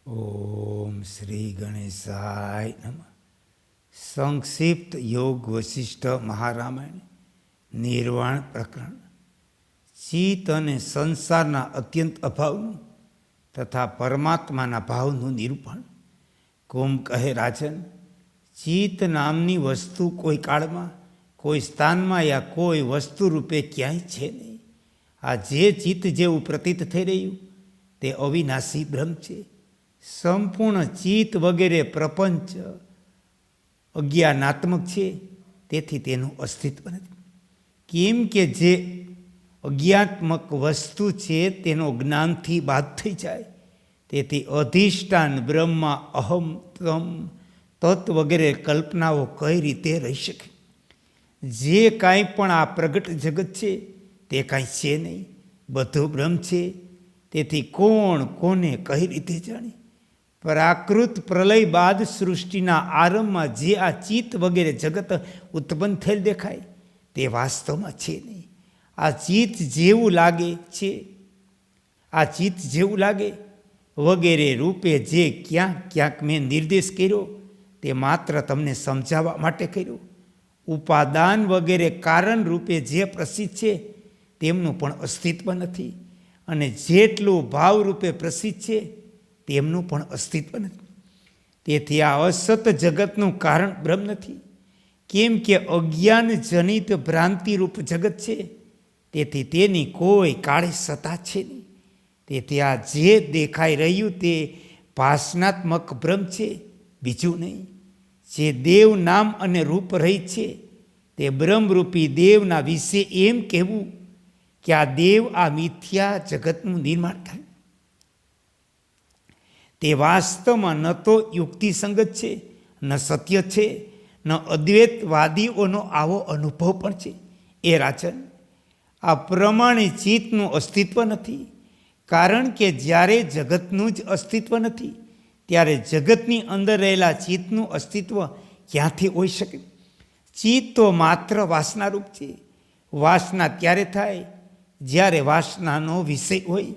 ઓમ શ્રી ગણેશાય નમઃ. સંક્ષિપ્ત યોગ વશિષ્ઠ મહારામાયણ નિર્વાણ પ્રકરણ. ચિત્ત અને સંસારના અત્યંત અભાવનું તથા પરમાત્માના ભાવનું નિરૂપણ. કુમ કહે, રાજન, ચિત્ત નામની વસ્તુ કોઈ કાળમાં, કોઈ સ્થાનમાં યા કોઈ વસ્તુ રૂપે ક્યાંય છે નહીં. આ જે ચિત્ત જેવું પ્રતીત થઈ રહ્યું તે અવિનાશી બ્રહ્મ છે. સંપૂર્ણ ચિત્ત વગેરે પ્રપંચ અજ્ઞાનાત્મક છે, તેથી તેનું અસ્તિત્વ નથી. કેમ કે જે અજ્ઞાત્મક વસ્તુ છે તેનો જ્ઞાનથી બાદ થઈ જાય, તેથી અધિષ્ઠાન બ્રહ્મમાં અહમ તમ તત્વ વગેરે કલ્પનાઓ કઈ રીતે રહી શકે? જે કાંઈ પણ આ પ્રગટ જગત છે તે કાંઈ છે નહીં, બધું બ્રહ્મ છે. તેથી કોણ કોને કઈ રીતે જાણે? પ્રાકૃત પ્રલય બાદ સૃષ્ટિના આરંભમાં જે આ ચિત્ત વગેરે જગત ઉત્પન્ન થયેલ દેખાય તે વાસ્તવમાં છે નહીં. આ ચિત્ત જેવું લાગે છે, આ ચિત્ત જેવું લાગે વગેરે રૂપે જે ક્યાંક મેં નિર્દેશ કર્યો તે માત્ર તમને સમજાવવા માટે કર્યો. ઉપાદાન વગેરે કારણ રૂપે જે પ્રસિદ્ધ છે તેમનું પણ અસ્તિત્વ નથી, અને જેટલું ભાવ રૂપે પ્રસિદ્ધ છે તેમનું પણ અસ્તિત્વ નથી. તેથી આ અસત જગતનું કારણ બ્રહ્મ નથી. કેમ કે અજ્ઞાન જનિત ભ્રાંતિરૂપ જગત છે, તેથી તેની કોઈ કાળે સત્તા છે નહીં. તેથી આ જે દેખાઈ રહ્યું તે ભાસનાત્મક બ્રહ્મ છે, બીજું નહીં. જે દેવ નામ અને રૂપ રહી છે તે બ્રહ્મરૂપી દેવના વિશે એમ કહેવું કે આ દેવ આ મિથ્યા જગતનું નિર્માણ થાય, તે વાસ્તવમાં ન તો યુક્તિસંગત છે, ન સત્ય છે, ન અદ્વૈતવાદીઓનો આવો અનુભવ પણ છે. એ રાજન, આ પ્રમાણે ચિત્તનું અસ્તિત્વ નથી. કારણ કે જ્યારે જગતનું જ અસ્તિત્વ નથી ત્યારે જગતની અંદર રહેલા ચિત્તનું અસ્તિત્વ ક્યાંથી હોઈ શકે? ચિત્ત તો માત્ર વાસનારૂપ છે. વાસના ત્યારે થાય જ્યારે વાસનાનો વિષય હોય.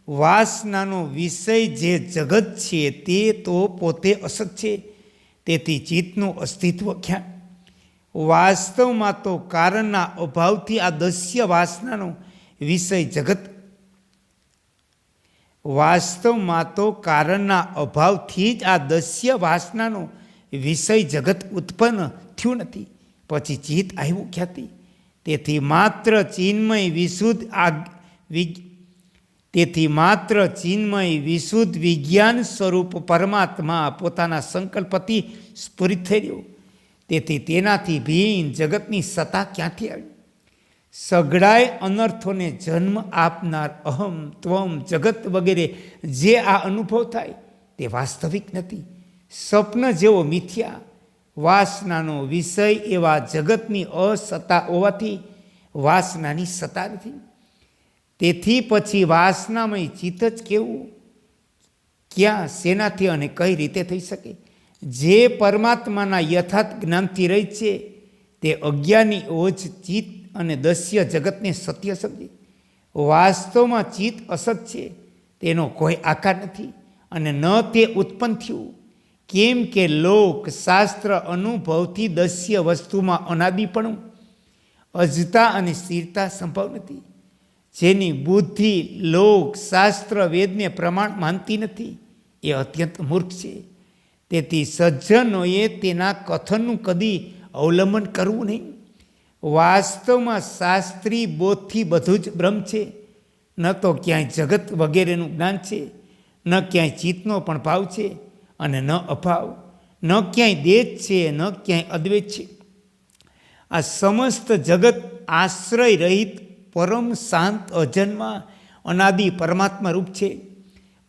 વાસનાનો વિષય જે જગત છે તે તો પોતે અસત છે, તેથી ચિત્તનું અસ્તિત્વ ક્યાં? વાસ્તવમાં તો કારણના અભાવથી આ દસ્ય વાસનાનો વિષય જગત વાસ્તવમાં તો કારણના અભાવથી જ આ દસ્ય વાસનાનો વિષય જગત ઉત્પન્ન થયું નથી, પછી ચિત્ત આવ્યું ક્યાંથી? તેથી માત્ર ચિન્મય વિશુદ્ધ વિજ્ઞાન સ્વરૂપ પરમાત્મા પોતાના સંકલ્પથી સ્ફુરિત થઈ રહ્યો. તેથી તેનાથી ભિન્ન જગતની સત્તા ક્યાંથી આવી? સઘળાય અનર્થોને જન્મ આપનાર અહમ ત્વમ જગત વગેરે જે આ અનુભવ થાય તે વાસ્તવિક નથી, સ્વપ્ન જેવો મિથ્યા. વાસનાનો વિષય એવા જગતની અસત્તા હોવાથી વાસનાની સત્તા નથી. તેથી પછી વાસનામય ચિત્ત જ કેવું, ક્યાં, શેનાથી અને કઈ રીતે થઈ શકે? જે પરમાત્માના યથાર્થ જ્ઞાનથી રહી છે તે અજ્ઞાનીઓ જ ચિત્ત અને દસ્ય જગતને સત્ય સમજે. વાસ્તવમાં ચિત્ત અસત છે, તેનો કોઈ આકાર નથી અને ન તે ઉત્પન્ન થયું. કેમ કે લોક શાસ્ત્ર અનુભવથી દસ્ય વસ્તુમાં અનાદિપણું, અજતા અને સ્થિરતા સંભવ નથી. જેની બુદ્ધિ લોક શાસ્ત્ર વેદને પ્રમાણ માનતી નથી એ અત્યંત મૂર્ખ છે. તેથી સજ્જનોએ તેના કથનનું કદી અવલંબન કરવું નહીં. વાસ્તવમાં શાસ્ત્રી બોધથી બધું જ બ્રહ્મ છે. ન તો ક્યાંય જગત વગેરેનું જ્ઞાન છે, ન ક્યાંય ચિત્તનો પણ ભાવ છે, અને ન અભાવ, ન ક્યાંય દેશ છે, ન ક્યાંય અદ્વૈત છે. આ સમસ્ત જગત આશ્રય રહિત પરમ શાંત અજન્મા અનાદિ પરમાત્મા રૂપ છે.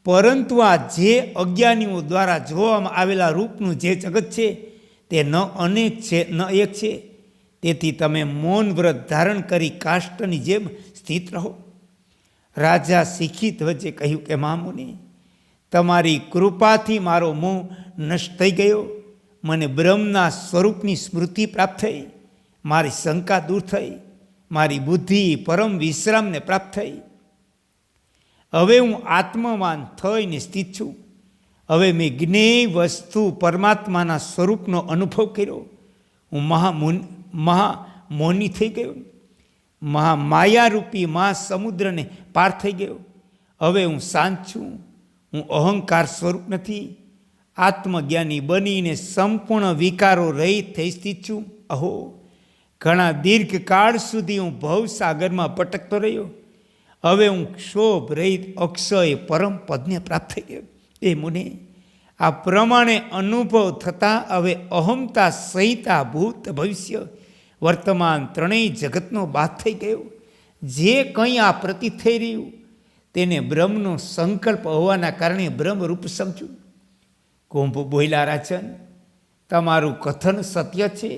પરંતુ આ જે અજ્ઞાનીઓ દ્વારા જોવામાં આવેલા રૂપનું જે જગત છે તે ન અનેક છે ન એક છે. તેથી તમે મૌન વ્રત ધારણ કરી કાષ્ટની જેમ સ્થિત રહો. રાજા શિખિત વચ્ચે કહ્યું કે મહામુનિ, તમારી કૃપાથી મારો મોહ નષ્ટ થઈ ગયો. મને બ્રહ્મના સ્વરૂપની સ્મૃતિ પ્રાપ્ત થઈ, મારી શંકા દૂર થઈ, મારી બુદ્ધિ પરમ વિશ્રામને પ્રાપ્ત થઈ. હવે હું આત્મવાન થઈને સ્થિત છું. હવે મેં જ્ઞેય વસ્તુ પરમાત્માના સ્વરૂપનો અનુભવ કર્યો. હું મહામૌની થઈ ગયો. મહામાયારૂપી મહાસમુદ્રને પાર થઈ ગયો. હવે હું શાંત છું. હું અહંકાર સ્વરૂપ નથી. આત્મજ્ઞાની બનીને સંપૂર્ણ વિકારો રહિત થઈ સ્થિત છું. અહો, ઘણા દીર્ઘકાળ સુધી હું ભવસાગરમાં ભટકતો રહ્યો. હવે હું ક્ષોભ રહિત અક્ષય પરમ પદને પ્રાપ્ત થઈ ગયો. એ મુને, આ પ્રમાણે અનુભવ થતાં હવે અહમતા સહિતા ભૂત ભવિષ્ય વર્તમાન ત્રણેય જગતનો બાદ થઈ ગયો. જે કંઈ આ પ્રતીત થઈ રહ્યું તેને બ્રહ્મનો સંકલ્પ હોવાના કારણે બ્રહ્મરૂપ સમજ્યું. કુંભ બોલ્યા, રાજન, તમારું કથન સત્ય છે.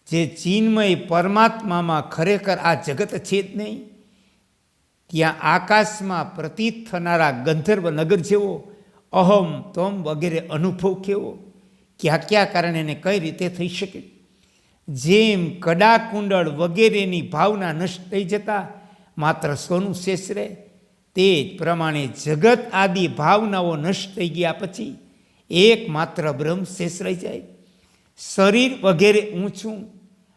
જે ચિન્મય પરમાત્મામાં ખરેખર આ જગત છે જ નહીં, ત્યાં આકાશમાં પ્રતીત થનારા ગંધર્વ નગર જેવો અહમ તમ વગેરે અનુભવ કેવો, કયા કારણે એને કઈ રીતે થઈ શકે? જેમ કડાકુંડળ વગેરેની ભાવના નષ્ટ થઈ જતા માત્ર સોનું શેષ રહે, તે જ પ્રમાણે જગત આદિ ભાવનાઓ નષ્ટ થઈ ગયા પછી એકમાત્ર બ્રહ્મ શેષ રહી જાય. શરીર વગેરે ઊંચું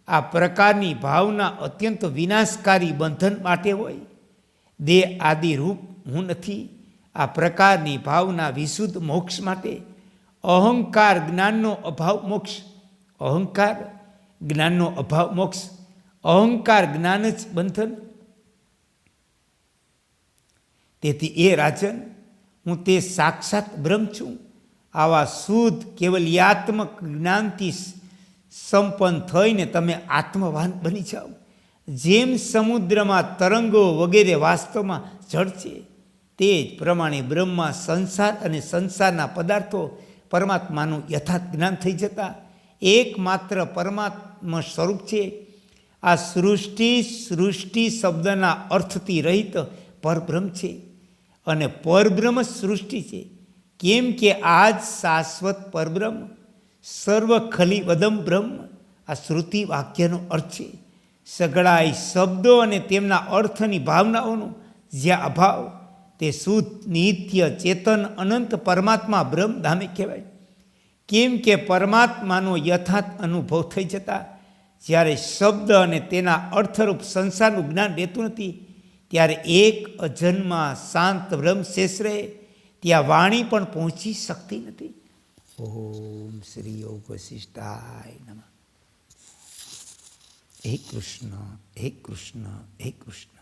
આ પ્રકારની ભાવના અત્યંત વિનાશકારી બંધન માટે હોય. દેહ આદિ રૂપ હું નથી આ પ્રકારની ભાવના વિશુદ્ધ મોક્ષ માટે. અહંકાર જ્ઞાનનો અભાવ મોક્ષ. અહંકાર જ્ઞાનનો અભાવ મોક્ષ. અહંકાર જ્ઞાન જ બંધન. તેથી એ રાજન, હું તે સાક્ષાત બ્રહ્મ છું. આવા શુદ્ધ કેવલ્યાત્મક જ્ઞાનથી સંપન્ન થઈને તમે આત્મવાન બની જાઓ. જેમ સમુદ્રમાં તરંગો વગેરે વાસ્તવમાં જળ છે, તે જ પ્રમાણે બ્રહ્મમાં સંસાર અને સંસારના પદાર્થો પરમાત્માનું યથાર્થ જ્ઞાન થઈ જતા એકમાત્ર પરમાત્મા સ્વરૂપ છે. આ સૃષ્ટિ શબ્દના અર્થથી રહિત પરબ્રહ્મ છે અને પરબ્રહ્મ સૃષ્ટિ છે. કેમ કે આ જ શાશ્વત પરબ્રહ્મ સર્વ ખલી વદમ બ્રહ્મ આ શ્રુતિ વાક્યનો અર્થ છે. સઘળાય શબ્દો અને તેમના અર્થની ભાવનાઓનો જ્યાં અભાવ, તે શુદ્ધ નિત્ય ચેતન અનંત પરમાત્મા બ્રહ્મ ધામે કહેવાય. કેમ કે પરમાત્માનો યથાર્થ અનુભવ થઈ જતા જ્યારે શબ્દ અને તેના અર્થરૂપ સંસારનું જ્ઞાન રહેતું નથી, ત્યારે એક અજન્મા શાંત બ્રહ્મ શેષ રહે. ત્યાં વાણી પણ પહોંચી શકતી નથી. ઓમ શ્રી યોગ વશિષ્ઠાય નમઃ. હે કૃષ્ણ, હે કૃષ્ણ, હે કૃષ્ણ.